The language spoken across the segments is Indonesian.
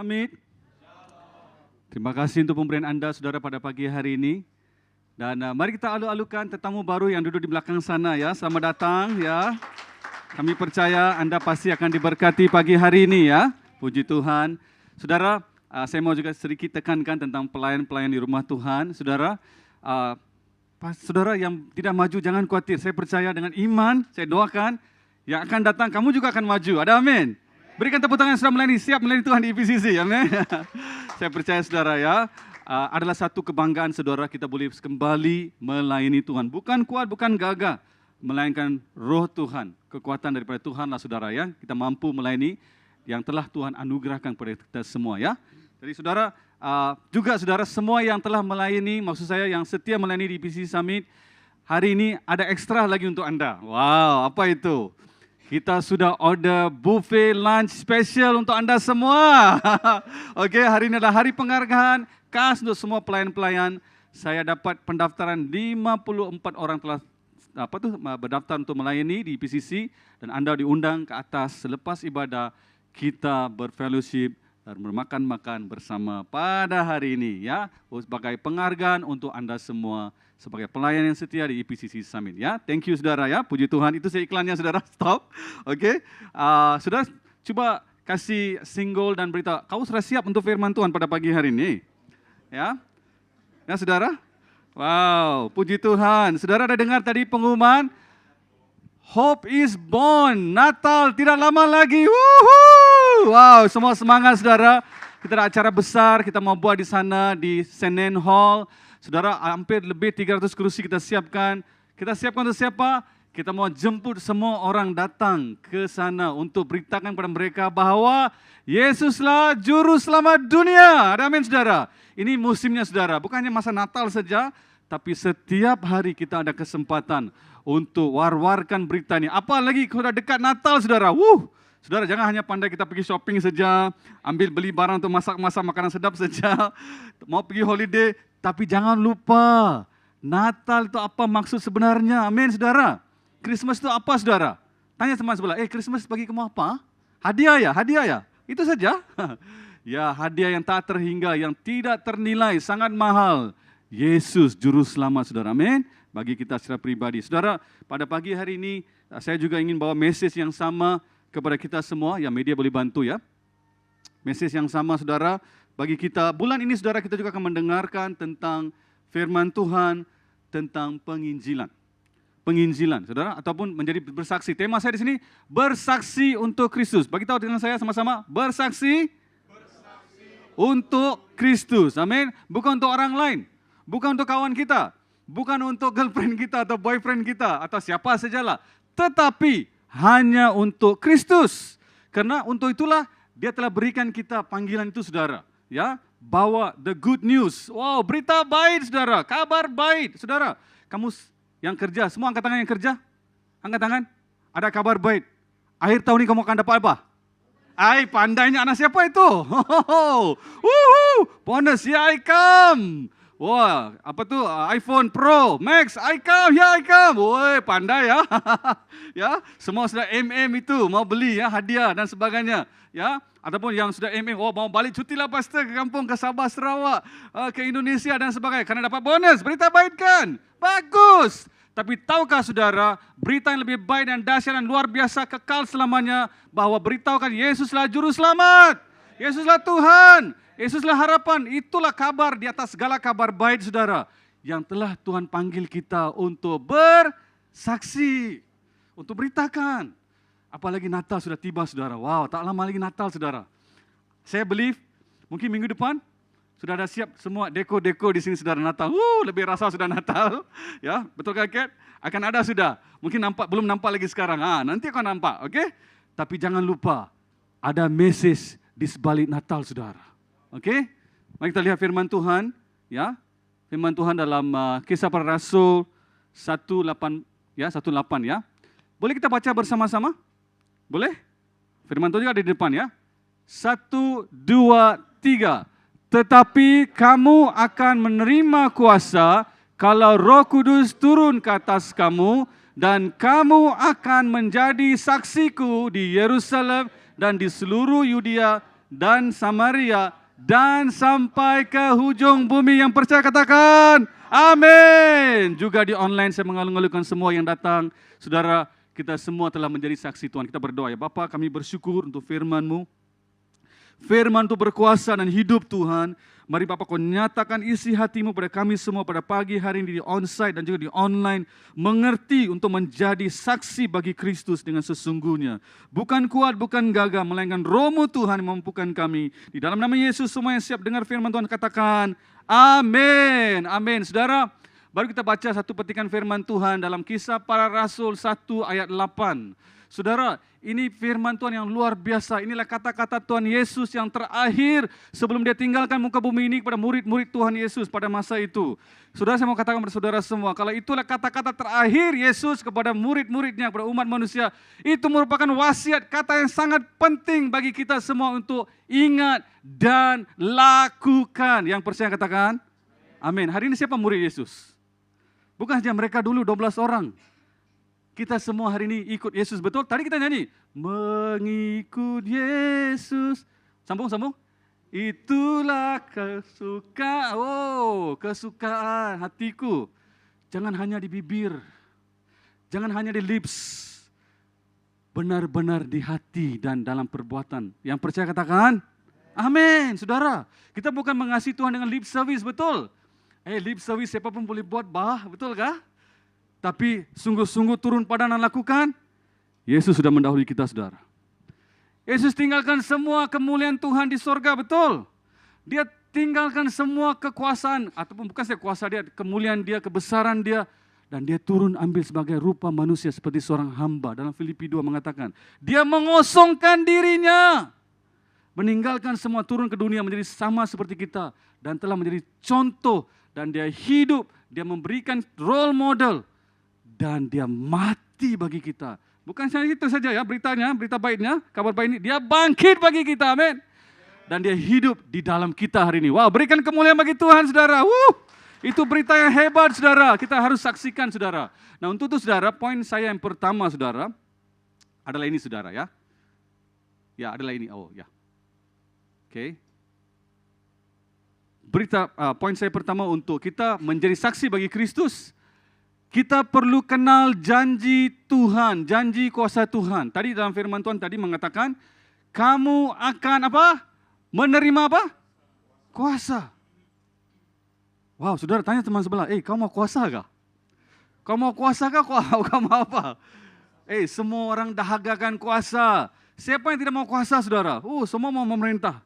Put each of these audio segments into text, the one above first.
Summit. Terima kasih untuk pemberian Anda, saudara, pada pagi hari ini. Dan mari kita alu-alukan tetamu baru yang duduk di belakang sana ya. Selamat datang ya. Kami percaya Anda pasti akan diberkati pagi hari ini ya. Puji Tuhan. Saudara, saya mau juga sedikit tekankan tentang pelayan-pelayan di rumah Tuhan. Saudara, saudara yang tidak maju jangan khawatir. Saya percaya dengan iman, saya doakan yang akan datang kamu juga akan maju. Ada amin. Berikan tepuk tangan yang sudah melayani, siap melayani Tuhan di IPCC. Amin. Saya percaya saudara ya, adalah satu kebanggaan saudara kita boleh kembali melayani Tuhan. Bukan kuat, bukan gagah, melainkan roh Tuhan. Kekuatan daripada Tuhanlah saudara ya. Kita mampu melayani yang telah Tuhan anugerahkan kepada kita semua ya. Jadi saudara, juga saudara semua yang telah melayani, maksud saya yang setia melayani di IPCC Summit, hari ini ada ekstra lagi untuk Anda. Wow, apa itu? Kita sudah order buffet lunch special untuk Anda semua. Oke, hari ini adalah hari penghargaan khas untuk semua pelayan-pelayan. Saya dapat pendaftaran 54 orang telah berdaftar untuk melayani di IPCC dan Anda diundang ke atas selepas ibadah kita berfellowship dan bermakan-makan bersama pada hari ini ya, sebagai penghargaan untuk Anda semua sebagai pelayan yang setia di IPCC Summit ya. Thank you saudara ya, puji Tuhan. Itu saya iklannya saudara, stop. Oke. Saudara coba kasih single dan berita, kau sudah siap untuk firman Tuhan pada pagi hari ini? Ya. Ya saudara? Wow, puji Tuhan. Saudara ada dengar tadi pengumuman? Hope is born. Natal tidak lama lagi. Woohoo! Wow, semua semangat saudara. Kita ada acara besar, kita mau buat di sana di Senen Hall. Saudara, hampir lebih 300 kursi kita siapkan. Kita siapkan untuk siapa? Kita mau jemput semua orang datang ke sana untuk beritakan kepada mereka bahwa Yesuslah Juru Selamat dunia. Ada amin saudara? Ini musimnya saudara, bukannya masa Natal saja, tapi setiap hari kita ada kesempatan untuk war-warkan berita ini. Apalagi sudah dekat Natal saudara. Saudara jangan hanya pandai kita pergi shopping saja, ambil beli barang untuk masak-masak makanan sedap saja, mau pergi holiday, tapi jangan lupa Natal itu apa maksud sebenarnya. Amin saudara. Christmas itu apa saudara? Tanya teman sebelah, Christmas bagi kamu apa? Hadiah ya? Itu saja. Ya, hadiah yang tak terhingga, yang tidak ternilai, sangat mahal. Yesus Juru Selamat saudara. Amin. Bagi kita secara pribadi. Saudara, pada pagi hari ini saya juga ingin bawa message yang sama kepada kita semua, ya media boleh bantu ya. Message yang sama saudara, bagi kita, bulan ini saudara kita juga akan mendengarkan tentang firman Tuhan, tentang penginjilan. Penginjilan saudara, ataupun menjadi bersaksi. Tema saya di sini, bersaksi untuk Kristus. Bagi tahu dengan saya sama-sama, bersaksi untuk Kristus. Amin. Bukan untuk orang lain, bukan untuk kawan kita, bukan untuk girlfriend kita atau boyfriend kita atau siapa sajalah, tetapi hanya untuk Kristus. Karena untuk itulah Dia telah berikan kita panggilan itu saudara. Ya, bawa the good news. Wow, berita baik saudara, kabar baik. Saudara, kamu yang kerja, semua angkat tangan yang kerja. Angkat tangan. Ada kabar baik. Akhir tahun ini kamu akan dapat apa? Pandainya anak siapa itu? Bonus, ya I come. Wah, apa tuh? iPhone Pro Max, I come. Woi, pandai ya. Ya, semua sudah itu mau beli ya, hadiah dan sebagainya. Ya, ataupun yang sudah mau balik cuti lah pastor ke kampung, ke Sabah, Sarawak, ke Indonesia dan sebagainya. Karena dapat bonus, berita baik kan? Bagus. Tapi tahukah saudara, berita yang lebih baik dan dahsyat dan luar biasa kekal selamanya, bahwa beritahukan Yesuslah Juru Selamat. Yesuslah Tuhan. Yesuslah harapan, itulah kabar di atas segala kabar baik saudara, yang telah Tuhan panggil kita untuk bersaksi, untuk beritakan. Apalagi Natal sudah tiba saudara, wow tak lama lagi Natal saudara. Saya believe mungkin minggu depan sudah ada siap semua deko-deko di sini saudara Natal. Lebih rasa sudah Natal, ya betul kakek? Akan ada sudah, mungkin belum nampak lagi sekarang, nanti akan nampak, oke? Tapi jangan lupa, ada message di sebalik Natal saudara. Oke, mari kita lihat firman Tuhan, ya. Firman Tuhan dalam Kisah Para Rasul 18 ya. Boleh kita baca bersama-sama? Boleh? Firman Tuhan juga ada di depan ya. 1, 2, 3. Tetapi kamu akan menerima kuasa kalau Roh Kudus turun ke atas kamu, dan kamu akan menjadi saksiku di Yerusalem dan di seluruh Yudea dan Samaria dan sampai ke hujung bumi. Yang percaya katakan amin. Juga di online saya mengalu-alukan semua yang datang. Saudara, kita semua telah menjadi saksi Tuhan. Kita berdoa ya Bapa, kami bersyukur untuk firman-Mu. Firman itu berkuasa dan hidup Tuhan. Mari Bapa Kau nyatakan isi hati-Mu pada kami semua pada pagi hari ini di onsite dan juga di online. Mengerti untuk menjadi saksi bagi Kristus dengan sesungguhnya. Bukan kuat, bukan gagah, melainkan Roh-Mu Tuhan yang memampukan kami. Di dalam nama Yesus semua yang siap dengar firman Tuhan katakan amin. Amin. Saudara, baru kita baca satu petikan firman Tuhan dalam Kisah Para Rasul 1 ayat 8. Saudara, ini firman Tuhan yang luar biasa. Inilah kata-kata Tuhan Yesus yang terakhir sebelum dia tinggalkan muka bumi ini kepada murid-murid Tuhan Yesus pada masa itu. Saudara, saya mau katakan kepada saudara semua, kalau itulah kata-kata terakhir Yesus kepada murid-muridnya, kepada umat manusia, itu merupakan wasiat, kata yang sangat penting bagi kita semua untuk ingat dan lakukan. Yang percaya katakan amin. Hari ini siapa murid Yesus? Bukan saja mereka dulu 12 orang. Kita semua hari ini ikut Yesus, betul? Tadi kita nyanyi, mengikut Yesus. Sambung. Itulah kesukaan hatiku. Jangan hanya di bibir, jangan hanya di lips, benar-benar di hati dan dalam perbuatan. Yang percaya katakan, amin. Saudara, kita bukan mengasihi Tuhan dengan lip service, betul? Lip service siapapun boleh buat, betul kah? Tapi sungguh-sungguh turun padanan lakukan, Yesus sudah mendahului kita, saudara. Yesus tinggalkan semua kemuliaan Tuhan di sorga, betul? Dia tinggalkan semua kekuasaan, ataupun bukan saja kuasa dia, kemuliaan dia, kebesaran dia, dan dia turun ambil sebagai rupa manusia seperti seorang hamba. Dalam Filipi 2 mengatakan, dia mengosongkan dirinya, meninggalkan semua, turun ke dunia menjadi sama seperti kita, dan telah menjadi contoh, dan dia hidup, dia memberikan role model, dan dia mati bagi kita. Bukan hanya itu saja ya beritanya, berita baiknya, kabar baik ini, dia bangkit bagi kita, amin. Dan dia hidup di dalam kita hari ini. Wow, berikan kemuliaan bagi Tuhan, saudara. Itu berita yang hebat, saudara. Kita harus saksikan, saudara. Nah, untuk itu, saudara, poin saya yang pertama, saudara, adalah ini, saudara, ya. Ya, adalah ini. Oke. Poin saya pertama untuk kita menjadi saksi bagi Kristus. Kita perlu kenal janji Tuhan, janji kuasa Tuhan. Tadi dalam firman Tuhan tadi mengatakan, kamu akan apa? Menerima apa? Kuasa. Wow, saudara tanya teman sebelah, kau mau kuasa kah? Kau mau kuasa kah? Kau mau apa? Semua orang dahagakan kuasa. Siapa yang tidak mau kuasa, saudara? Semua mau memerintah.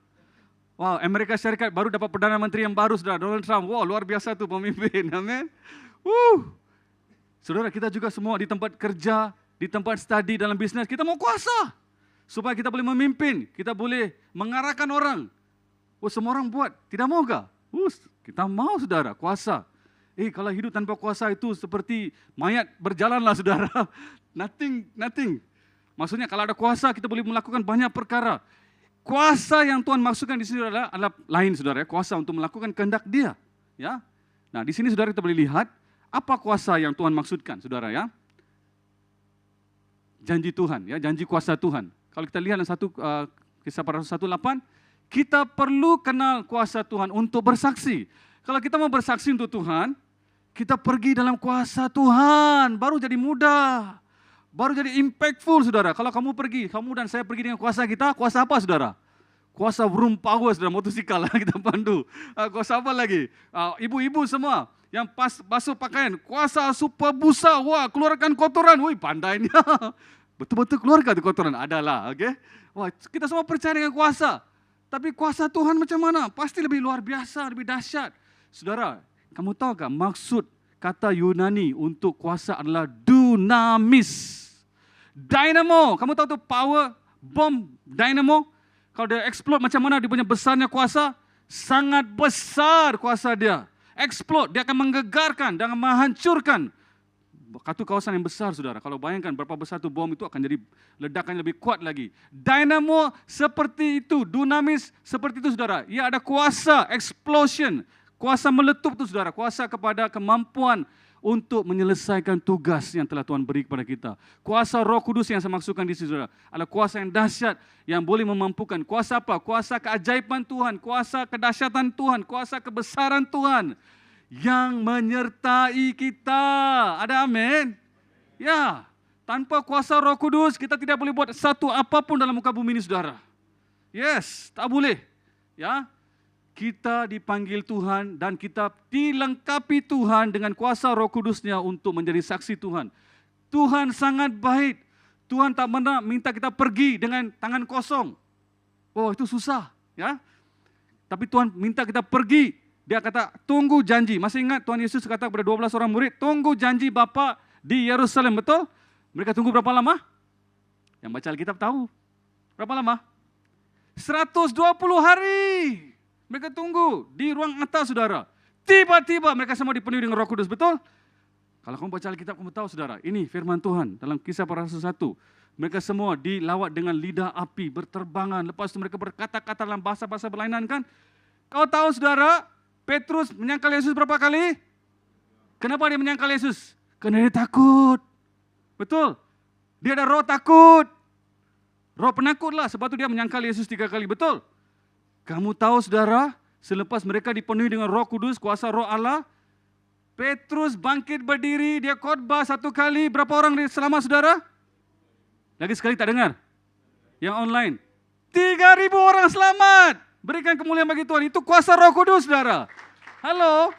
Wow, Amerika Serikat baru dapat Perdana Menteri yang baru, saudara, Donald Trump. Wow, luar biasa tuh pemimpin, amin. Saudara, kita juga semua di tempat kerja, di tempat studi, dalam bisnis, kita mau kuasa. Supaya kita boleh memimpin, kita boleh mengarahkan orang. Semua orang buat, tidak mau kah? Kita mau, saudara, kuasa. Kalau hidup tanpa kuasa itu seperti mayat berjalanlah, saudara. Nothing. Maksudnya kalau ada kuasa, kita boleh melakukan banyak perkara. Kuasa yang Tuhan maksudkan di sini adalah lain, saudara. Kuasa untuk melakukan kehendak Dia. Ya. Nah, di sini saudara kita boleh lihat, apa kuasa yang Tuhan maksudkan, saudara ya? Janji Tuhan, ya, janji kuasa Tuhan. Kalau kita lihat dalam Kisah Para Rasul 1:8, kita perlu kenal kuasa Tuhan untuk bersaksi. Kalau kita mau bersaksi untuk Tuhan, kita pergi dalam kuasa Tuhan, baru jadi mudah, baru jadi impactful, saudara. Kalau kamu dan saya pergi dengan kuasa kita, kuasa apa, saudara? Kuasa vroom power, saudara, motosikal kita pandu. Kuasa apa lagi? Ibu-ibu semua yang basuh pakaian, kuasa super busa, keluarkan kotoran, pandainya. Betul-betul keluarkan kotoran, adalah, oke? Kita semua percaya dengan kuasa. Tapi kuasa Tuhan macam mana? Pasti lebih luar biasa, lebih dahsyat. Saudara, kamu tahu tak maksud kata Yunani untuk kuasa adalah dunamis. Dynamo, kamu tahu tuh power, bom, dynamo? Kalau dia explode macam mana dia punya besarnya kuasa? Sangat besar kuasa dia. Explode, dia akan menggegarkan dan menghancurkan satu kawasan yang besar, saudara. Kalau bayangkan berapa besar itu bom itu akan jadi ledakan lebih kuat lagi. Dynamo seperti itu, dunamis seperti itu, saudara. Ia ada kuasa, explosion, kuasa meletup itu, saudara. Kuasa kepada kemampuan untuk menyelesaikan tugas yang telah Tuhan beri kepada kita. Kuasa Roh Kudus yang saya maksudkan di sini, saudara, adalah kuasa yang dahsyat yang boleh memampukan. Kuasa apa? Kuasa keajaiban Tuhan, kuasa kedahsyatan Tuhan, kuasa kebesaran Tuhan yang menyertai kita. Ada amin? Ya, tanpa kuasa Roh Kudus kita tidak boleh buat satu apapun dalam muka bumi ini, saudara. Yes, tak boleh. Ya, kita dipanggil Tuhan dan kita dilengkapi Tuhan dengan kuasa Roh Kudus-Nya untuk menjadi saksi Tuhan. Tuhan sangat baik. Tuhan tak pernah minta kita pergi dengan tangan kosong. Oh, itu susah, ya. Tapi Tuhan minta kita pergi. Dia kata, tunggu janji. Masih ingat Tuhan Yesus kata kepada 12 orang murid, tunggu janji Bapa di Yerusalem, betul? Mereka tunggu berapa lama? Yang baca Alkitab tahu. Berapa lama? 120 hari. Mereka tunggu di ruang atas, saudara. Tiba-tiba mereka semua dipenuhi dengan Roh Kudus, betul? Kalau kamu baca Alkitab, kamu tahu, saudara, ini firman Tuhan dalam Kisah Para Rasul 1. Mereka semua dilawat dengan lidah api, berterbangan. Lepas itu mereka berkata-kata dalam bahasa-bahasa berlainan, kan? Kau tahu, saudara, Petrus menyangkal Yesus berapa kali? Kenapa dia menyangkal Yesus? Karena dia takut. Betul? Dia ada roh takut. Roh penakutlah, sebab itu dia menyangkal Yesus 3 kali, betul? Kamu tahu, saudara, selepas mereka dipenuhi dengan Roh Kudus, kuasa Roh Allah, Petrus bangkit berdiri, dia khotbah 1 kali, berapa orang selamat, saudara? Lagi sekali tak dengar? Yang online. 3.000 orang selamat. Berikan kemuliaan bagi Tuhan. Itu kuasa Roh Kudus, saudara. Halo?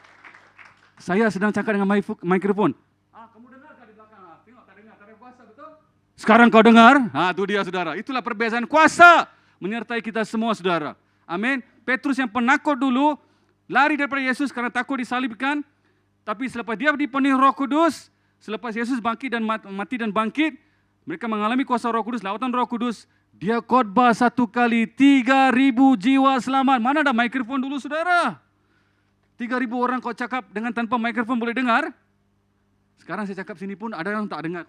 Saya sedang cakap dengan mikrofon. Kamu dengar di belakang? Tengok, tak dengar, tak ada kuasa, betul? Sekarang kau dengar? Itu dia, saudara. Itulah perbezaan kuasa menyertai kita semua, saudara. Amin. Petrus yang penakut dulu, lari daripada Yesus karena takut disalibkan. Tapi selepas dia dipenuhi Roh Kudus, selepas Yesus bangkit dan mati dan bangkit, mereka mengalami kuasa Roh Kudus, lawatan Roh Kudus. Dia khotbah 1 kali, 3.000 jiwa selamat. Mana ada mikrofon dulu, saudara? 3.000 orang kau cakap dengan tanpa mikrofon boleh dengar? Sekarang saya cakap sini pun ada yang tak dengar.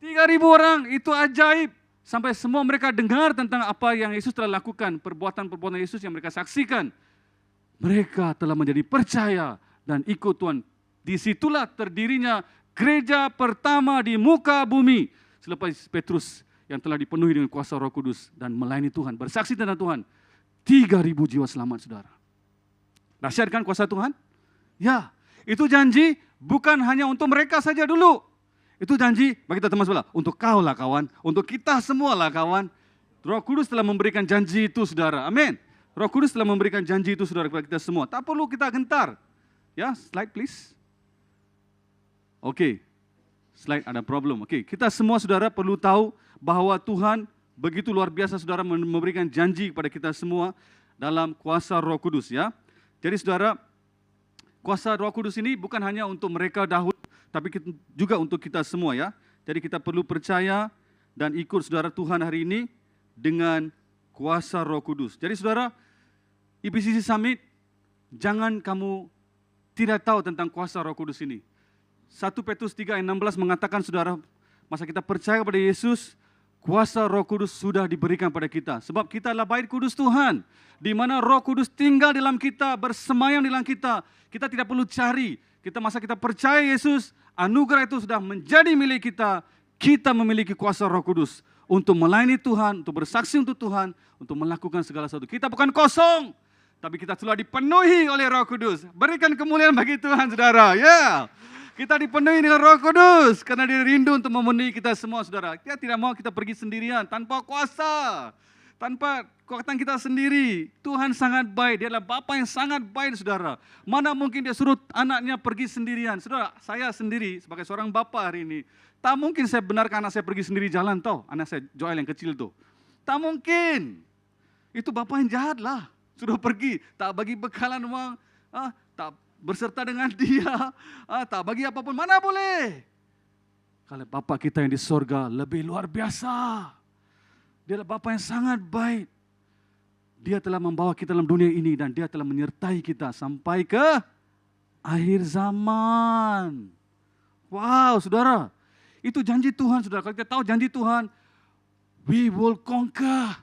3.000 orang, itu ajaib. Sampai semua mereka dengar tentang apa yang Yesus telah lakukan, perbuatan-perbuatan Yesus yang mereka saksikan. Mereka telah menjadi percaya dan ikut Tuhan. Disitulah terdirinya gereja pertama di muka bumi. Selepas Petrus yang telah dipenuhi dengan kuasa Roh Kudus dan melayani Tuhan, bersaksi tentang Tuhan. 3.000 jiwa selamat, saudara. Dahsyat kan kuasa Tuhan? Ya, itu janji bukan hanya untuk mereka saja dulu. Itu janji bagi kita teman sebelah. Untuk kau lah kawan, untuk kita semua lah kawan. Roh Kudus telah memberikan janji itu, saudara. Amin. Roh Kudus telah memberikan janji itu, saudara, kepada kita semua. Tak perlu kita gentar. Ya, slide please. Oke, slide ada problem. Oke, kita semua, saudara, perlu tahu bahwa Tuhan begitu luar biasa, saudara, memberikan janji kepada kita semua dalam kuasa Roh Kudus, ya. Jadi, saudara, kuasa Roh Kudus ini bukan hanya untuk mereka dahulu, tapi juga untuk kita semua, ya. Jadi kita perlu percaya dan ikut, saudara, Tuhan hari ini dengan kuasa Roh Kudus. Jadi, saudara, EPCC Summit, jangan kamu tidak tahu tentang kuasa Roh Kudus ini. 1 Petrus 3 ayat 16 mengatakan, saudara, masa kita percaya kepada Yesus, kuasa Roh Kudus sudah diberikan pada kita. Sebab kita adalah bait kudus Tuhan, di mana Roh Kudus tinggal dalam kita, bersemayam dalam kita. Kita tidak perlu cari. Masa kita percaya Yesus, anugerah itu sudah menjadi milik kita. Kita memiliki kuasa Roh Kudus untuk melayani Tuhan, untuk bersaksi untuk Tuhan, untuk melakukan segala sesuatu. Kita bukan kosong, tapi kita telah dipenuhi oleh Roh Kudus. Berikan kemuliaan bagi Tuhan, saudara. Ya, kita dipenuhi dengan Roh Kudus karena dia rindu untuk memenuhi kita semua, saudara. Dia tidak mau kita pergi sendirian tanpa kuasa, tanpa kekuatan kita sendiri. Tuhan sangat baik. Dia adalah Bapa yang sangat baik, saudara. Mana mungkin dia suruh anaknya pergi sendirian. Saudara, saya sendiri sebagai seorang bapa hari ini, tak mungkin saya benarkan anak saya pergi sendiri jalan, toh. Anak saya Joel yang kecil tuh. Tak mungkin. Itu bapa yang jahat lah. Suruh pergi, tak bagi bekalan uang, tak berserta dengan dia, tak bagi apapun, mana boleh. Kalau Bapa kita yang di sorga lebih luar biasa. Dia adalah Bapa yang sangat baik. Dia telah membawa kita dalam dunia ini dan dia telah menyertai kita sampai ke akhir zaman. Wow, saudara. Itu janji Tuhan, saudara. Kalau kita tahu janji Tuhan, we will conquer.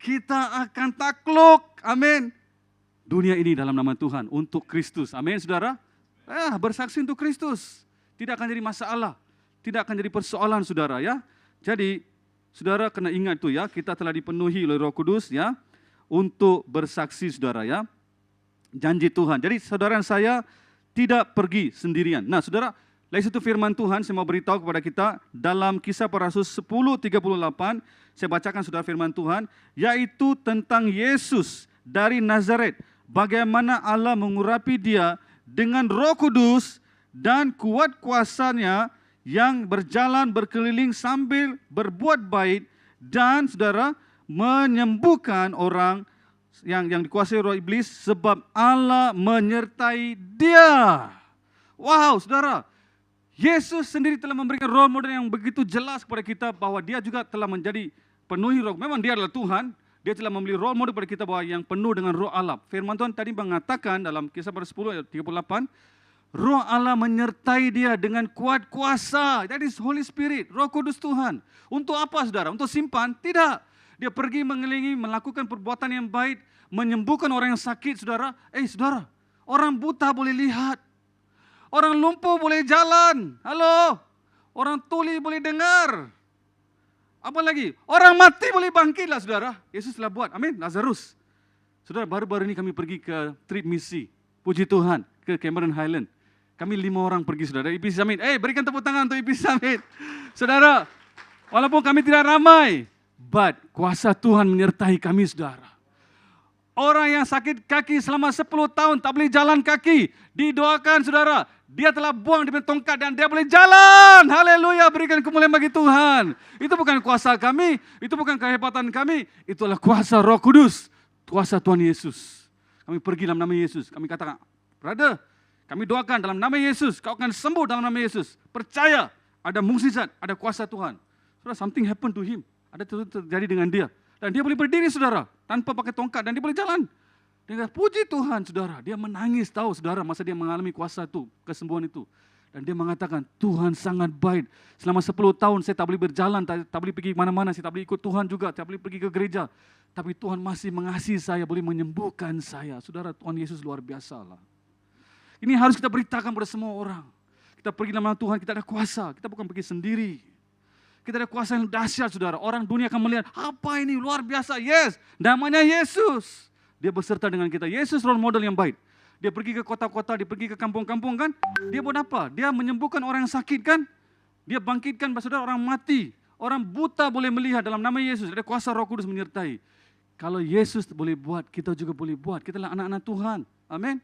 Kita akan takluk, amin. Dunia ini dalam nama Tuhan, untuk Kristus, amin, saudara. Bersaksi untuk Kristus. Tidak akan jadi masalah. Tidak akan jadi persoalan, saudara ya. Jadi, saudara kena ingat itu ya, kita telah dipenuhi oleh Roh Kudus ya, untuk bersaksi, saudara ya. Janji Tuhan. Jadi, saudara saya tidak pergi sendirian. Nah, saudara, lagi satu firman Tuhan saya mau beritahu kepada kita dalam Kisah Para Rasul 10:38, saya bacakan saudara firman Tuhan, yaitu tentang Yesus dari Nazaret, bagaimana Allah mengurapi dia dengan Roh Kudus dan kuat kuasanya yang berjalan berkeliling sambil berbuat baik dan saudara menyembuhkan orang yang dikuasai roh iblis sebab Allah menyertai dia. Wow, saudara, Yesus sendiri telah memberikan role model yang begitu jelas kepada kita bahwa dia juga telah menjadi penuhi roh. Memang dia adalah Tuhan, dia telah memberi role model kepada kita bahwa yang penuh dengan roh Allah. Firman Tuhan tadi mengatakan dalam Kisah Para 10 ayat 38, Roh Allah menyertai dia dengan kuat kuasa. That is Holy Spirit, Roh Kudus Tuhan. Untuk apa, saudara? Untuk simpan? Tidak. Dia pergi mengelilingi, melakukan perbuatan yang baik, menyembuhkan orang yang sakit, saudara. Saudara, orang buta boleh lihat. Orang lumpuh boleh jalan. Halo. Orang tuli boleh dengar. Apa lagi? Orang mati boleh bangkitlah, saudara. Yesus telah buat. Amin. Lazarus. Saudara, baru-baru ini kami pergi ke trip misi. Puji Tuhan. Ke Cameron Highland. Kami 5 orang pergi, saudara. IP Summit. Berikan tepuk tangan untuk IP Summit. Saudara, walaupun kami tidak ramai, but kuasa Tuhan menyertai kami, saudara. Orang yang sakit kaki selama 10 tahun tak boleh jalan kaki, didoakan, saudara. Dia telah buang di tongkat dan dia boleh jalan. Haleluya, berikan kemuliaan bagi Tuhan. Itu bukan kuasa kami, itu bukan kehebatan kami, itulah kuasa Roh Kudus, kuasa Tuhan Yesus. Kami pergi dalam nama Yesus. Kami katakan, brother, kami doakan dalam nama Yesus, kau akan sembuh dalam nama Yesus. Percaya, ada mukjizat, ada kuasa Tuhan. Saudara, something happened to him. Ada terjadi dengan dia. Dan dia boleh berdiri, saudara, tanpa pakai tongkat, dan dia boleh jalan. Dia puji Tuhan, saudara. Dia menangis, tahu, saudara, masa dia mengalami kuasa itu, kesembuhan itu. Dan dia mengatakan, Tuhan sangat baik. Selama 10 tahun saya tak boleh berjalan, tak boleh pergi mana-mana, saya tak boleh ikut Tuhan juga, tak boleh pergi ke gereja. Tapi Tuhan masih mengasihi saya, boleh menyembuhkan saya. Saudara, Tuhan Yesus luar biasa lah. Ini harus kita beritakan pada semua orang. Kita pergi dalam nama Tuhan, kita ada kuasa. Kita bukan pergi sendiri. Kita ada kuasa yang dahsyat, saudara. Orang dunia akan melihat, apa ini luar biasa. Yes, namanya Yesus. Dia beserta dengan kita. Yesus role model yang baik. Dia pergi ke kota-kota, dia pergi ke kampung-kampung kan. Dia buat apa? Dia menyembuhkan orang yang sakit kan. Dia bangkitkan, saudara, orang mati. Orang buta boleh melihat dalam nama Yesus. Ada kuasa Roh Kudus menyertai. Kalau Yesus boleh buat, kita juga boleh buat. Kita adalah anak-anak Tuhan. Amin.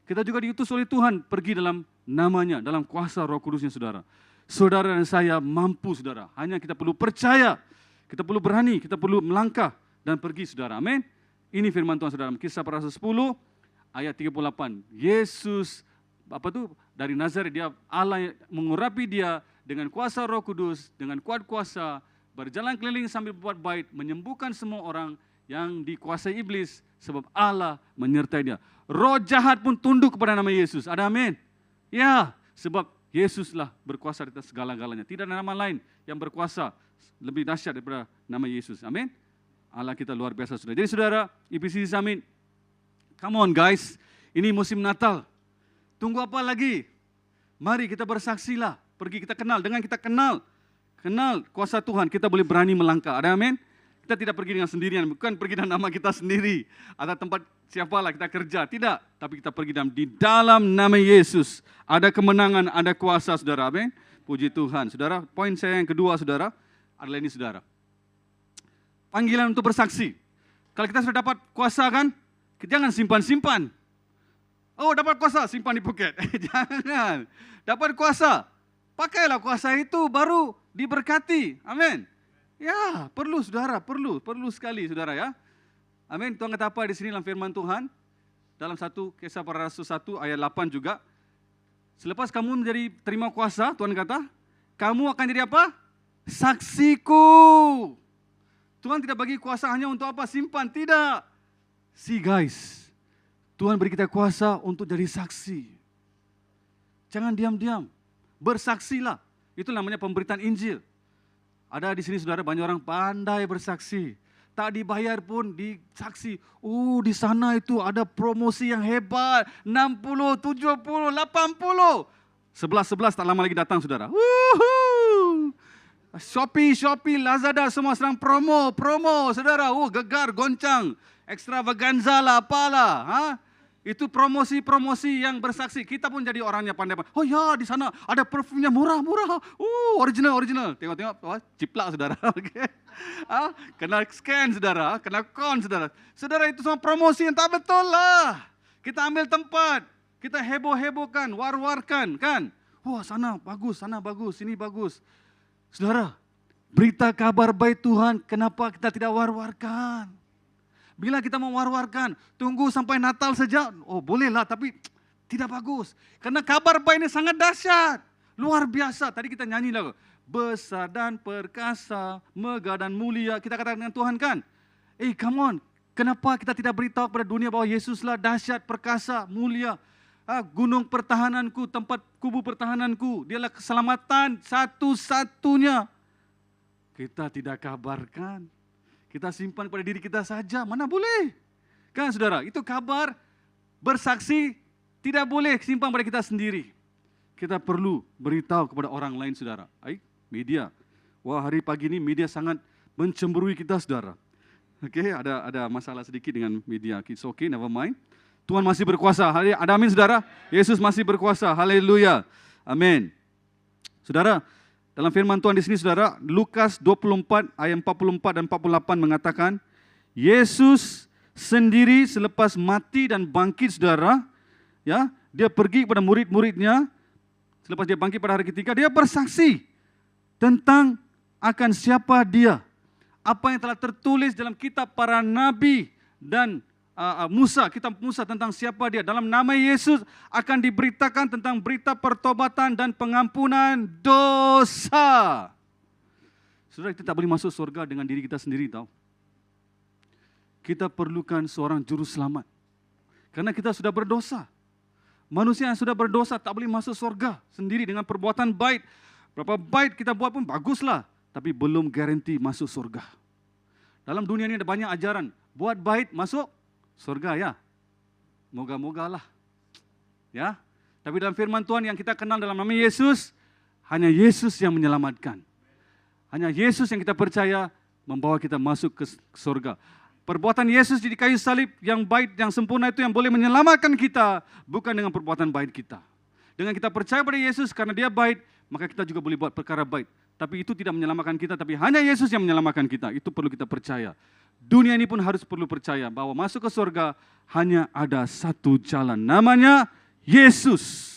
Kita juga diutus oleh Tuhan pergi dalam namanya, dalam kuasa Roh Kudusnya, saudara. Saudara dan saya mampu, saudara. Hanya kita perlu percaya, kita perlu berani, kita perlu melangkah dan pergi, saudara. Amin. Ini firman Tuhan, saudara. Kisah Para Rasul 10 ayat 38. Yesus dari Nazaret, dia Allah mengurapi dia dengan kuasa Roh Kudus, dengan kuat kuasa, berjalan keliling sambil berbuat baik, menyembuhkan semua orang yang dikuasai iblis sebab Allah menyertai dia. Roh jahat pun tunduk kepada nama Yesus. Ada amin? Ya, sebab Yesuslah berkuasa di atas segala-galanya. Tidak ada nama lain yang berkuasa lebih dahsyat daripada nama Yesus. Amin? Allah kita luar biasa, saudara. Jadi saudara, IPCC Summit, come on guys, ini musim Natal. Tunggu apa lagi? Mari kita bersaksilah. Pergi kita kenal, dengan kita kenal kuasa Tuhan, kita boleh berani melangkah. Ada amin? Kita tidak pergi dengan sendirian, bukan pergi dengan nama kita sendiri atau tempat siapalah kita kerja, tidak. Tapi kita pergi di dalam nama Yesus. Ada kemenangan, ada kuasa, saudara. Amin. Puji Tuhan. Saudara, poin saya yang kedua, saudara, adalah ini, saudara. Panggilan untuk bersaksi. Kalau kita sudah dapat kuasa kan, jangan simpan-simpan. Oh, dapat kuasa, simpan di poket. Jangan. Dapat kuasa, pakailah kuasa itu, baru diberkati. Amin. Ya, perlu, saudara, perlu sekali, saudara ya. Amin. Tuhan kata apa di sini dalam firman Tuhan? Dalam Kisah Para Rasul 1 ayat 8 juga. Selepas kamu terima kuasa, Tuhan kata, kamu akan jadi apa? Saksiku. Tuhan tidak bagi kuasa hanya untuk apa? Simpan, tidak. See guys, Tuhan beri kita kuasa untuk jadi saksi. Jangan diam-diam, bersaksilah. Itu namanya pemberitaan Injil. Ada di sini, saudara, banyak orang pandai bersaksi. tak dibayar pun disaksi. Di sana itu ada promosi yang hebat, 60, 70, 80. 11 tak lama lagi datang saudara. Shopee, Lazada semua sedang promo saudara. Gegar, goncang, extravaganza lah, apalah. Itu promosi yang bersaksi. Kita pun jadi orangnya pandai. Oh ya, di sana ada perfumnya murah. Original. Tengok, ciplak saudara. Okay. Kena scan saudara, kena con saudara. Saudara, itu semua promosi yang tak betul lah. Kita ambil tempat, kita heboh-hebohkan, war-warkan kan. Sana bagus, sini bagus. Saudara, berita kabar baik Tuhan, kenapa kita tidak war-warkan? Bila kita mau war-warkan, tunggu sampai Natal saja, bolehlah, tapi tidak bagus. Karena kabar baik ini sangat dahsyat, luar biasa. Tadi kita nyanyi lagu, besar dan perkasa, megah dan mulia. Kita katakan dengan Tuhan kan? Come on, kenapa kita tidak beritahu kepada dunia bahwa Yesuslah dahsyat, perkasa, mulia. Gunung pertahananku, tempat kubu pertahananku, dialah keselamatan satu-satunya. Kita tidak kabarkan. Kita simpan pada diri kita saja, mana boleh. Kan saudara, itu kabar bersaksi tidak boleh simpan pada kita sendiri. Kita perlu beritahu kepada orang lain saudara. Media. Hari pagi ini media sangat mencemburui kita saudara. Ada masalah sedikit dengan media. It's okay, never mind. Tuhan masih berkuasa. Ada amin saudara? Yesus masih berkuasa. Haleluya. Amin. Saudara, dalam firman Tuhan di sini saudara, Lukas 24 ayat 44 dan 48 mengatakan, Yesus sendiri selepas mati dan bangkit saudara, dia pergi kepada murid-muridnya, selepas dia bangkit pada hari ketiga, dia bersaksi tentang akan siapa dia. Apa yang telah tertulis dalam kitab para nabi dan kitab Musa tentang siapa dia. Dalam nama Yesus akan diberitakan tentang berita pertobatan dan pengampunan dosa. Saudara, kita tak boleh masuk surga dengan diri kita sendiri tahu. Kita perlukan seorang juru selamat. Karena kita sudah berdosa. Manusia yang sudah berdosa tak boleh masuk surga sendiri dengan perbuatan baik. Berapa baik kita buat pun baguslah, tapi belum garanti masuk surga. Dalam dunia ini ada banyak ajaran, buat baik masuk surga ya, moga-mogalah. Ya, tapi dalam firman Tuhan yang kita kenal dalam nama Yesus, hanya Yesus yang menyelamatkan. Hanya Yesus yang kita percaya membawa kita masuk ke surga. Perbuatan Yesus di kayu salib yang baik, yang sempurna itu yang boleh menyelamatkan kita, bukan dengan perbuatan baik kita. Dengan kita percaya pada Yesus karena dia baik, maka kita juga boleh buat perkara baik. Tapi itu tidak menyelamatkan kita, tapi hanya Yesus yang menyelamatkan kita. Itu perlu kita percaya. Dunia ini pun harus perlu percaya bahwa masuk ke surga hanya ada satu jalan. Namanya Yesus.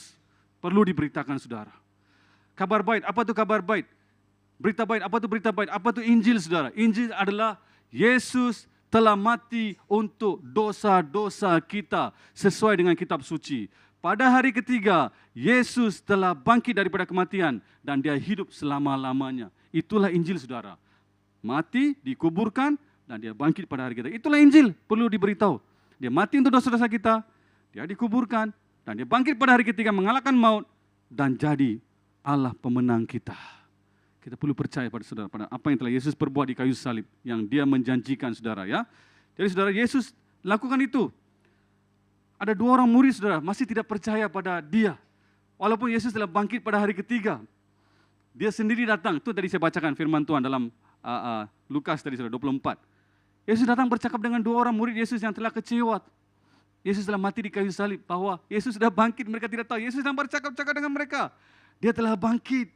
Perlu diberitakan saudara. Kabar baik, apa itu kabar baik? Berita baik, apa itu berita baik? Apa itu Injil saudara? Injil adalah Yesus telah mati untuk dosa-dosa kita sesuai dengan kitab suci. Pada hari ketiga, Yesus telah bangkit daripada kematian dan dia hidup selama-lamanya. Itulah Injil saudara. Mati, dikuburkan, dan dia bangkit pada hari ketiga. Itulah Injil, perlu diberitahu. Dia mati untuk dosa-dosa kita, dia dikuburkan, dan dia bangkit pada hari ketiga mengalahkan maut, dan jadi Allah pemenang kita. Kita perlu percaya pada saudara, pada apa yang telah Yesus perbuat di kayu salib, yang dia menjanjikan saudara ya. Jadi saudara, Yesus lakukan itu. Ada 2 orang murid saudara, masih tidak percaya pada dia. Walaupun Yesus telah bangkit pada hari ketiga. Dia sendiri datang, itu tadi saya bacakan firman Tuhan dalam Lukas tadi saudara, 24. Yesus datang bercakap dengan 2 orang murid Yesus yang telah kecewa. Yesus telah mati di kayu salib, bahwa Yesus sudah bangkit, mereka tidak tahu. Yesus sedang bercakap-cakap dengan mereka. Dia telah bangkit.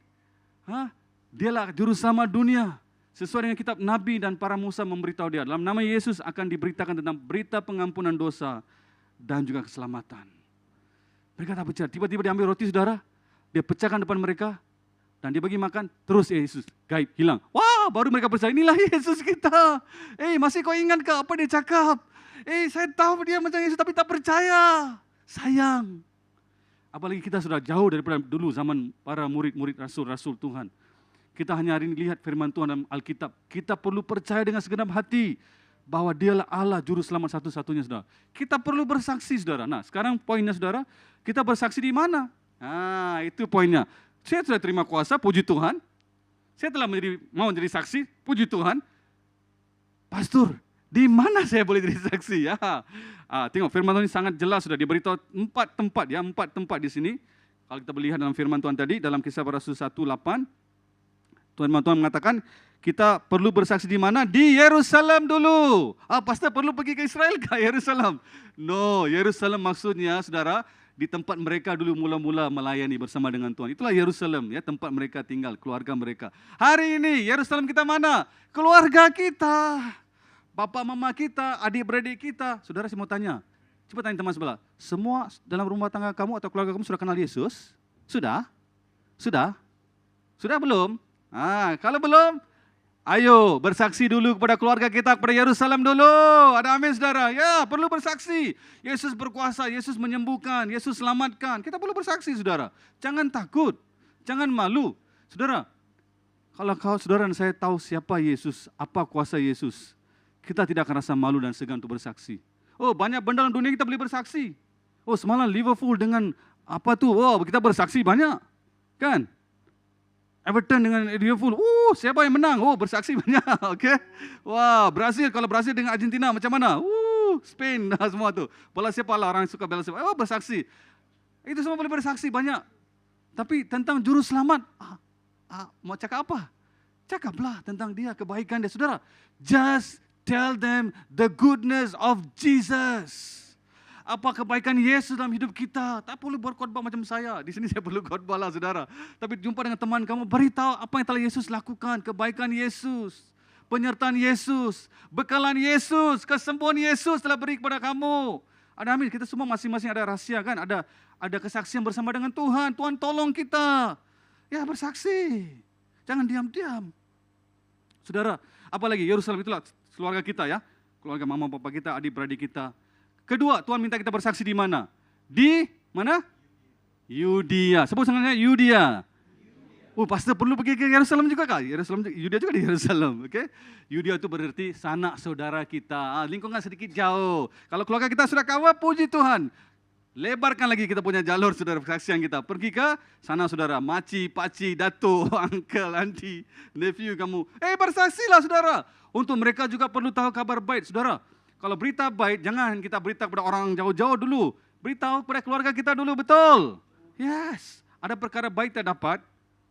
Dialah juru selamat dunia. Sesuai dengan kitab Nabi dan para Musa memberitahu dia. Dalam nama Yesus akan diberitakan tentang berita pengampunan dosa dan juga keselamatan. Mereka tak percaya. Tiba-tiba dia ambil roti saudara. Dia pecahkan depan mereka. Dan dia bagi makan, terus Yesus gaib, hilang. Wah, baru mereka percaya, inilah Yesus kita. Masih kau ingat ke apa dia cakap? Saya tahu dia macam Yesus tapi tak percaya. Sayang. Apalagi kita sudah jauh daripada dulu zaman para murid-murid rasul-rasul Tuhan. Kita hanya hari ini lihat firman Tuhan dalam Alkitab. Kita perlu percaya dengan segenap hati bahwa dialah Allah juru selamat satu-satunya saudara. Kita perlu bersaksi saudara. Nah, sekarang poinnya saudara, kita bersaksi di mana? Itu poinnya. Saya sudah terima kuasa, puji Tuhan. Saya telah mau menjadi saksi, puji Tuhan. Pastor, di mana saya boleh jadi saksi? Ya. Tengok firman Tuhan ini sangat jelas sudah diberitahu 4 tempat ya, 4 tempat di sini. Kalau kita melihat dalam firman Tuhan tadi dalam Kisah Para Rasul 1:8, Tuhan mengatakan kita perlu bersaksi di mana? Di Yerusalem dulu. Pastor perlu pergi ke Israel ke Yerusalem? No, Yerusalem maksudnya saudara di tempat mereka dulu mula-mula melayani bersama dengan Tuhan. Itulah Yerusalem ya, tempat mereka tinggal, keluarga mereka. Hari ini Yerusalem kita mana? Keluarga kita. Bapa mama kita, adik-beradik kita. Saudara saya mau tanya, coba tanya teman sebelah. Semua dalam rumah tangga kamu atau keluarga kamu sudah kenal Yesus? Sudah? Sudah? Sudah belum? Kalau belum, ayo bersaksi dulu kepada keluarga kita, kepada Yerusalem dulu. Ada amin saudara? Ya, perlu bersaksi. Yesus berkuasa, Yesus menyembuhkan, Yesus selamatkan. Kita perlu bersaksi saudara. Jangan takut, jangan malu. Saudara, kalau saudara dan saya tahu siapa Yesus, apa kuasa Yesus, kita tidak akan rasa malu dan segan untuk bersaksi. Oh, banyak benda dalam dunia kita boleh bersaksi. Oh, semalam Liverpool dengan apa tuh? Oh, kita bersaksi banyak. Kan? Everton dengan Liverpool. Siapa yang menang? Oh, bersaksi banyak. Okey. Wah, Brazil, kalau Brazil dengan Argentina macam mana? Spain semua tu. Bola siapa lah orang yang suka bola siapa? Oh, bersaksi. Itu semua boleh bersaksi banyak. Tapi tentang juru selamat, mau cakap apa? Cakaplah tentang dia, kebaikan dia. Saudara, just tell them the goodness of Jesus. Apa kebaikan Yesus dalam hidup kita. Tak perlu berkhotbah macam saya. Di sini saya perlu khotbah lah saudara. Tapi jumpa dengan teman kamu, beritahu apa yang telah Yesus lakukan. Kebaikan Yesus, penyertaan Yesus, bekalan Yesus, kesembuhan Yesus telah beri kepada kamu. Ada amin, kita semua masing-masing ada rahasia kan. Ada kesaksian bersama dengan Tuhan. Tuhan tolong kita. Ya, bersaksi. Jangan diam-diam. Saudara, apalagi Yerusalem itulah keluarga kita ya. Keluarga mama papa kita, adik-beradik kita. Kedua, Tuhan minta kita bersaksi di mana? Di mana? Yudea. Sebut sangatnya Yudea. Pastor perlu pergi ke Yerusalem juga kah? Yudea juga di Yerusalem. Okay? Yudea itu berarti sanak saudara kita. Lingkungan sedikit jauh. Kalau keluarga kita sudah kawan, puji Tuhan. Lebarkan lagi kita punya jalur saudara persaksian kita. Pergi ke sana saudara. Maci, paci, dato, uncle, auntie, nephew kamu. Bersaksilah saudara. Untuk mereka juga perlu tahu kabar baik saudara. Kalau berita baik, jangan kita berita kepada orang jauh-jauh dulu. Beritahu kepada keluarga kita dulu, betul? Yes. Ada perkara baik kita dapat,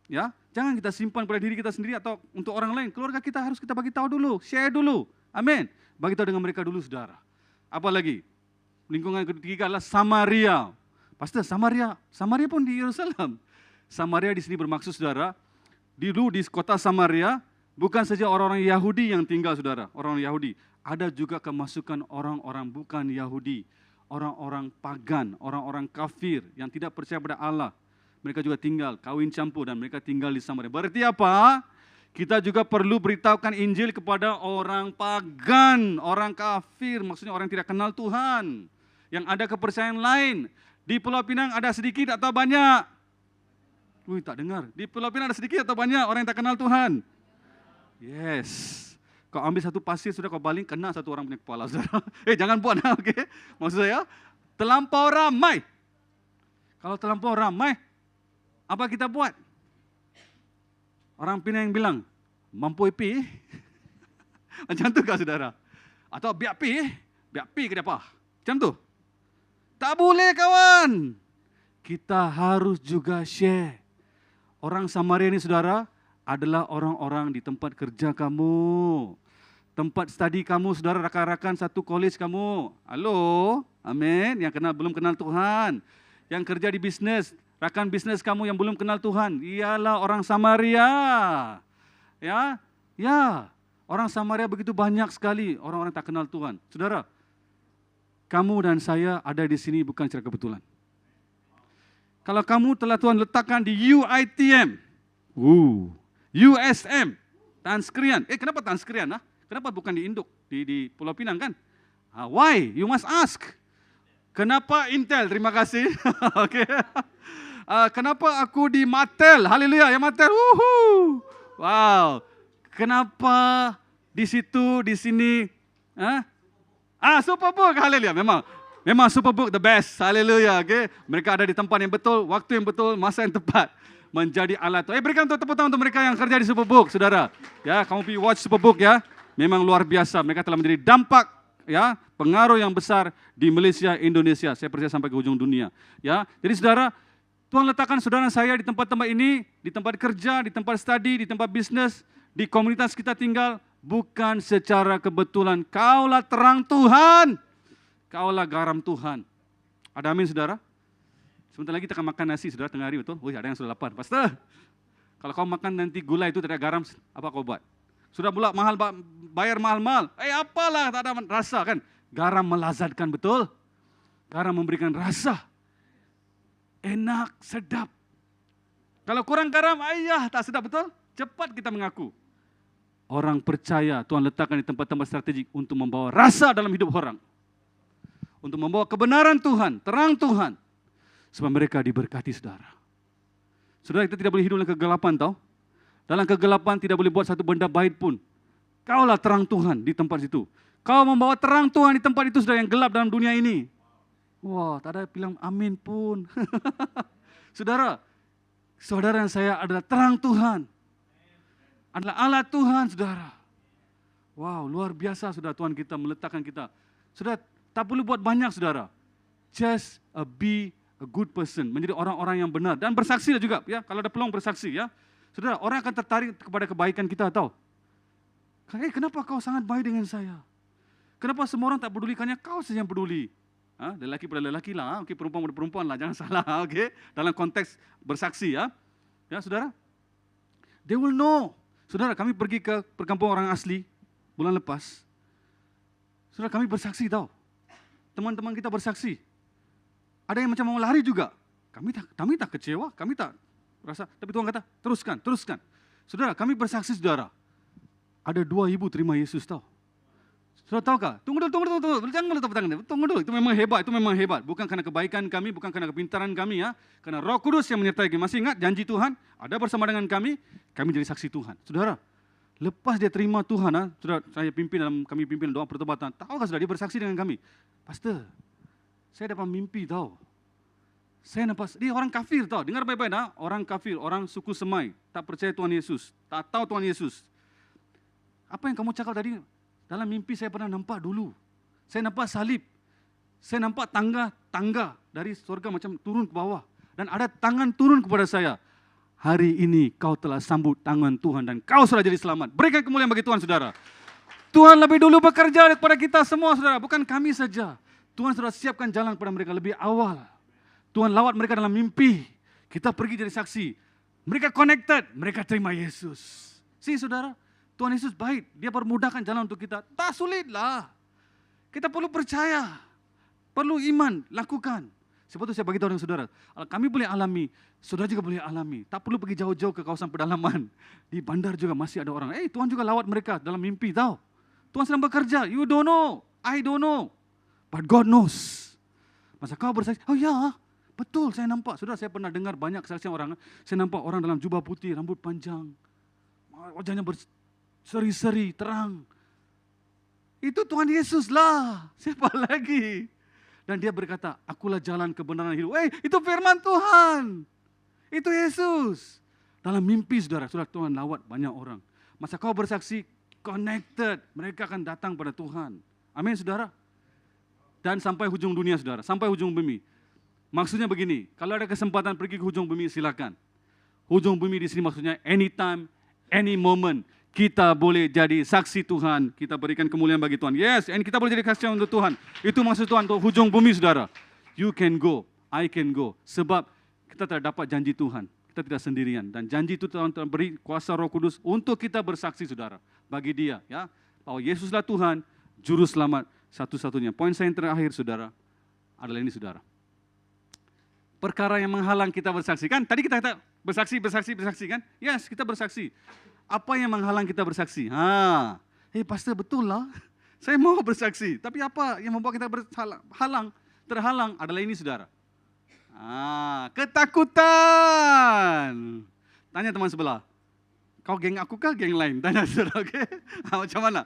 ya. Jangan kita simpan pada diri kita sendiri atau untuk orang lain. Keluarga kita harus kita bagi tahu dulu, share dulu. Amin. Bagi tahu dengan mereka dulu, saudara. Apa lagi? Lingkungan ketiga adalah Samaria. Pastor, Samaria pun di Yerusalem. Samaria di sini bermaksud, saudara, dulu di kota Samaria bukan saja orang-orang Yahudi yang tinggal, saudara. Orang Yahudi. Ada juga kemasukan orang-orang bukan Yahudi, orang-orang pagan, orang-orang kafir yang tidak percaya pada Allah. Mereka juga tinggal, kawin campur dan mereka tinggal di Samaria. Berarti apa? Kita juga perlu beritahukan Injil kepada orang pagan, orang kafir, maksudnya orang yang tidak kenal Tuhan. Yang ada kepercayaan lain. Di Pulau Pinang ada sedikit atau banyak? Tak dengar. Di Pulau Pinang ada sedikit atau banyak orang yang tak kenal Tuhan? Yes. Kau ambil satu pasir, sudah kau baling, kena satu orang punya kepala. Saudara. Jangan buat, okay? Maksud saya, terlampau ramai. Kalau terlampau ramai, apa kita buat? Orang Pinang bilang, mampu pi. Macam tu kah saudara? Atau biak pi ke apa? Macam tu. Tak boleh kawan. Kita harus juga share. Orang Samaria ini saudara, adalah orang-orang di tempat kerja kamu, tempat studi kamu, saudara, rakan-rakan satu college kamu. Halo, amin. Yang belum kenal Tuhan, yang kerja di bisnes, rakan bisnes kamu yang belum kenal Tuhan, ialah orang Samaria. Ya, orang Samaria begitu banyak sekali orang-orang tak kenal Tuhan. Saudara, kamu dan saya ada di sini bukan secara kebetulan. Kalau kamu telah Tuhan letakkan di UiTM, USM, Tan Sri Krian. Kenapa Tan Sri Krian? Kenapa bukan di Induk, di Pulau Pinang kan? Why? You must ask. Kenapa Intel? Terima kasih. Okay. Kenapa aku di Mattel? Haleluya, ya Mattel. Wow. Kenapa di situ, di sini? Superbook. Haleluya. Memang Superbook the best. Haleluya. Okay. Mereka ada di tempat yang betul, waktu yang betul, masa yang tepat. Menjadi alat. Berikan tepuk tangan untuk mereka yang kerja di Superbook, saudara. Ya, kamu pergi watch Superbook ya. memang luar biasa. Mereka telah menjadi dampak, ya, pengaruh yang besar di Malaysia, Indonesia. Saya percaya sampai ke ujung dunia. Ya, jadi saudara, Tuhan letakkan saudara saya di tempat-tempat ini, di tempat kerja, di tempat studi, di tempat bisnis, di komunitas kita tinggal, bukan secara kebetulan. Kaulah terang Tuhan, kaulah garam Tuhan. Ada amin saudara? Sebentar lagi kita akan makan nasi saudara tengah hari, betul? Wih, ada yang sudah lapar, pastor. Kalau kau makan nanti gula itu tidak garam, apa kau buat? Sudah pula mahal, bayar mahal-mahal. Apalah, tak ada rasa kan? Garam melazatkan, betul? Garam memberikan rasa. Enak, sedap. Kalau kurang garam, tak sedap, betul? Cepat kita mengaku. Orang percaya Tuhan letakkan di tempat-tempat strategik untuk membawa rasa dalam hidup orang. Untuk membawa kebenaran Tuhan, terang Tuhan. Sebab mereka diberkati saudara. Saudara, kita tidak boleh hidup dalam kegelapan, tahu? Dalam kegelapan tidak boleh buat satu benda baik pun. Kaulah terang Tuhan di tempat itu. Kau membawa terang Tuhan di tempat itu, saudara, yang gelap dalam dunia ini. Wah, tak ada bilang amin pun. Saudara, saudara saya adalah terang Tuhan. Adalah alat Tuhan, saudara. Wow, luar biasa, saudara, Tuhan kita meletakkan kita. Saudara, tak perlu buat banyak, saudara. Just be a good person, menjadi orang-orang yang benar. Dan bersaksi juga, ya. Kalau ada peluang bersaksi, ya. Saudara, orang akan tertarik kepada kebaikan kita, tahu? Kenapa kau sangat baik dengan saya? Kenapa semua orang tak peduli, hanya kau saja yang peduli? Lelaki pada lelaki lah, okay, perempuan pada perempuan lah, jangan salah, okay? Dalam konteks bersaksi, ya. Ya, saudara. They will know. Saudara, kami pergi ke perkampungan orang asli bulan lepas. Saudara, kami bersaksi, tahu? Teman-teman kita bersaksi. Ada yang macam mau lari juga. Kami tak kecewa, kami tak rasa, tapi Tuhan kata, teruskan. Saudara, kami bersaksi, saudara. Ada 2 ibu terima Yesus, tahu? Saudara tahu kah? Tunggu dulu. Jangan tepuk tangan. Tunggu dulu, itu memang hebat. Bukan karena kebaikan kami, bukan karena kepintaran kami, ya. Karena Roh Kudus yang menyertai kami. Masih ingat janji Tuhan? Ada bersama dengan kami jadi saksi Tuhan. Saudara, lepas dia terima Tuhan, saudara, kami pimpin doa pertobatan. Tahukah saudara, dia bersaksi dengan kami. Pastor, saya dapat mimpi, tahu? Saya nampak, dia orang kafir, tahu? Dengar baik-baik, orang kafir, orang suku Semai, tak percaya Tuhan Yesus, tak tahu Tuhan Yesus. Apa yang kamu cakap tadi? Dalam mimpi saya pernah nampak dulu. Saya nampak salib. Saya nampak tangga dari surga macam turun ke bawah. Dan ada tangan turun kepada saya. Hari ini kau telah sambut tangan Tuhan dan kau sudah jadi selamat. Berikan kemuliaan bagi Tuhan, saudara. Tuhan lebih dulu bekerja kepada kita semua, saudara. Bukan kami saja. Tuhan sudah siapkan jalan kepada mereka lebih awal. Tuhan lawat mereka dalam mimpi. Kita pergi jadi saksi. Mereka connected. Mereka terima Yesus. Saudara. Tuhan Yesus baik, dia permudahkan jalan untuk kita. Tak sulitlah. Kita perlu percaya, perlu iman, lakukan. Sebab itu saya bagi tahu dengan saudara, kami boleh alami, saudara juga boleh alami. Tak perlu pergi jauh-jauh ke kawasan pedalaman. Di bandar juga masih ada orang. Tuhan juga lawat mereka dalam mimpi, tahu. Tuhan sedang bekerja, you don't know, I don't know. But God knows. Masa kau bersaksi, oh ya, betul saya nampak. Saudara, saya pernah dengar banyak kesaksian orang. Saya nampak orang dalam jubah putih, rambut panjang. Wajahnya seri-seri, terang. Itu Tuhan Yesus lah. Siapa lagi? Dan dia berkata, akulah jalan kebenaran hidup. Itu firman Tuhan. Itu Yesus. Dalam mimpi, saudara Tuhan lawat banyak orang. Masa kau bersaksi, connected. Mereka akan datang pada Tuhan. Amin, saudara. Dan sampai hujung dunia, saudara. Sampai hujung bumi. Maksudnya begini, kalau ada kesempatan pergi ke hujung bumi, silakan. Hujung bumi di sini maksudnya anytime, any moment. Kita boleh jadi saksi Tuhan. Kita berikan kemuliaan bagi Tuhan. Yes, and kita boleh jadi saksi untuk Tuhan. Itu maksud Tuhan untuk hujung bumi, saudara. You can go, I can go. Sebab kita tidak dapat janji Tuhan. Kita tidak sendirian. Dan janji itu Tuhan beri kuasa Roh Kudus untuk kita bersaksi, saudara. Bagi dia, ya. Bahwa Yesuslah Tuhan, Juru Selamat satu-satunya. Poin saya yang terakhir, saudara, adalah ini, saudara. Perkara yang menghalang kita bersaksi. Kan tadi kita kata bersaksi kan? Yes, kita bersaksi. Apa yang menghalang kita bersaksi? Pastor, betul lah. Saya mau bersaksi. Tapi apa yang membuat kita terhalang adalah ini, saudara. Ketakutan. Tanya teman sebelah. Kau geng aku kah geng lain? Tanya, saudara. Okay? Macam mana?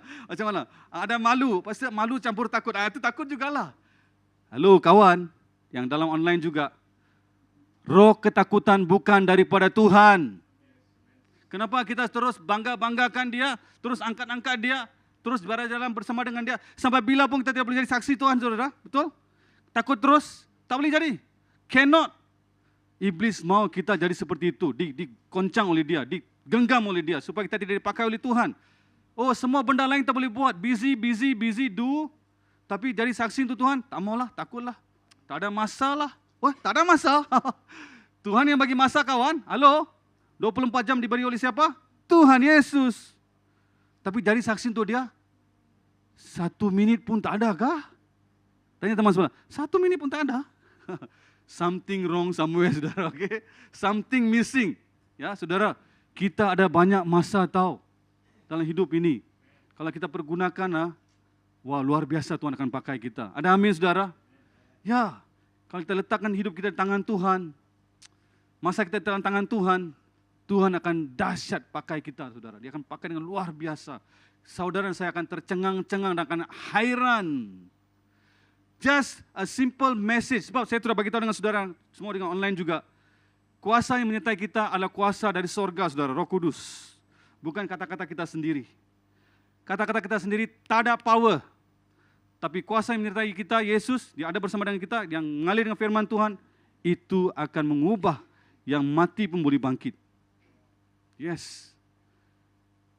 Ada malu. Pasti malu campur takut. Itu takut jugalah. Halo kawan. Yang dalam online juga. Roh ketakutan bukan daripada Tuhan. Kenapa kita terus bangga-banggakan dia, terus angkat-angkat dia? terus berjalan bersama dengan dia. Sampai bila pun kita tidak boleh jadi saksi Tuhan, saudara. Betul? Takut terus, tak boleh jadi. Cannot. Iblis mau kita jadi seperti itu, dikoncang oleh dia, digenggam oleh dia, supaya kita tidak dipakai oleh Tuhan. Oh, semua benda lain kita boleh buat, busy, do. Tapi jadi saksi untuk Tuhan, tak maulah, takutlah. Tak ada masalah. Wah, tak ada masalah. Tuhan yang bagi masa kawan, halo? 24 jam diberi oleh siapa? Tuhan Yesus. Tapi jadi saksi untuk dia, 1 minit pun tak ada kah? Tanya teman sebelah, 1 minit pun tak ada. Something wrong somewhere, saudara. Okay? Something missing. Ya, saudara, kita ada banyak masa tahu dalam hidup ini. Kalau kita pergunakan, wah luar biasa Tuhan akan pakai kita. Ada amin, saudara? Ya, kalau kita letakkan hidup kita di tangan Tuhan, masa kita di dalam tangan Tuhan, Tuhan akan dahsyat pakai kita, saudara. Dia akan pakai dengan luar biasa. Saudara dan saya akan tercengang-cengang dan akan hairan. Just a simple message. Sebab saya sudah bagi tahu dengan saudara, semua dengan online juga. Kuasa yang menyertai kita adalah kuasa dari sorga, saudara, Roh Kudus. Bukan kata-kata kita sendiri. Kata-kata kita sendiri tak ada power. Tapi kuasa yang menyertai kita, Yesus, dia ada bersama dengan kita, yang mengalir dengan firman Tuhan, itu akan mengubah yang mati pun boleh bangkit. Yes.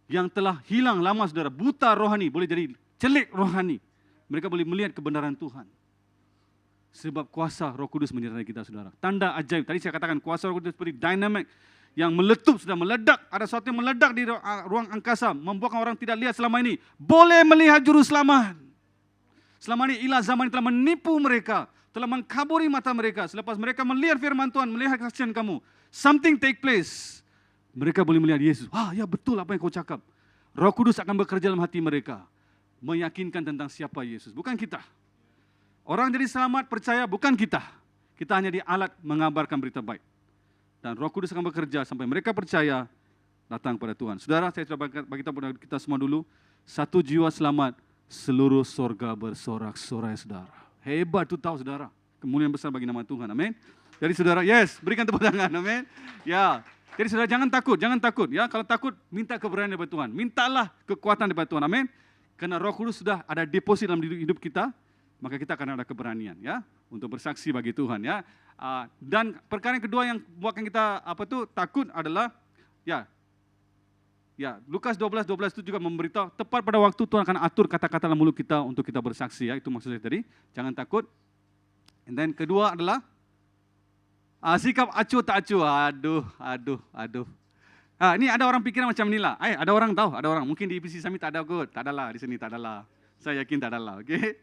Yang telah hilang lama, saudara, buta rohani, boleh jadi celik rohani. Mereka boleh melihat kebenaran Tuhan. Sebab kuasa Roh Kudus menyertai kita, saudara. Tanda ajaib. Tadi saya katakan kuasa Roh Kudus seperti dynamite yang meletup, sudah meledak. Ada sesuatu yang meledak di ruang angkasa, membuatkan orang tidak lihat selama ini. Boleh melihat juru selamat. Selama ini ilah zaman telah menipu mereka, telah mengkaburi mata mereka. Selepas mereka melihat firman Tuhan, melihat kesaksian kamu, something take place. Mereka boleh melihat Yesus. Ah, ya betul apa yang kau cakap. Roh Kudus akan bekerja dalam hati mereka. Meyakinkan tentang siapa Yesus, bukan kita. Orang jadi selamat percaya bukan kita. Kita hanya di alat mengabarkan berita baik. Dan Roh Kudus akan bekerja sampai mereka percaya datang kepada Tuhan. Saudara, saya sudah bagi tahu kepada kita semua dulu, 1 jiwa selamat, seluruh sorga bersorak-sorai, saudara. Hebat itu tahu, saudara. Kemuliaan besar bagi nama Tuhan. Amin. Jadi saudara, yes, berikan tepuk tangan. Amin. Ya. Jadi saudara jangan takut, ya. Kalau takut, minta keberanian daripada Tuhan. Mintalah kekuatan daripada Tuhan. Amin. Karena Roh Kudus sudah ada deposit dalam hidup kita, maka kita akan ada keberanian, ya, untuk bersaksi bagi Tuhan, ya. Dan perkara yang kedua yang buatkan kita takut adalah, ya, Lukas 12:12 itu juga memberitahu tepat pada waktu Tuhan akan atur kata-kata dalam mulut kita untuk kita bersaksi, ya. Itu maksud saya tadi. Jangan takut. And then kedua adalah sikap acuh tak acuh. Aduh. Ini ada orang pikiran macam inilah. Ada orang tahu, ada orang. Mungkin di IPC Summit tak ada kot. Tak adalah di sini, tak adalah. Saya yakin tak adalah. Okey.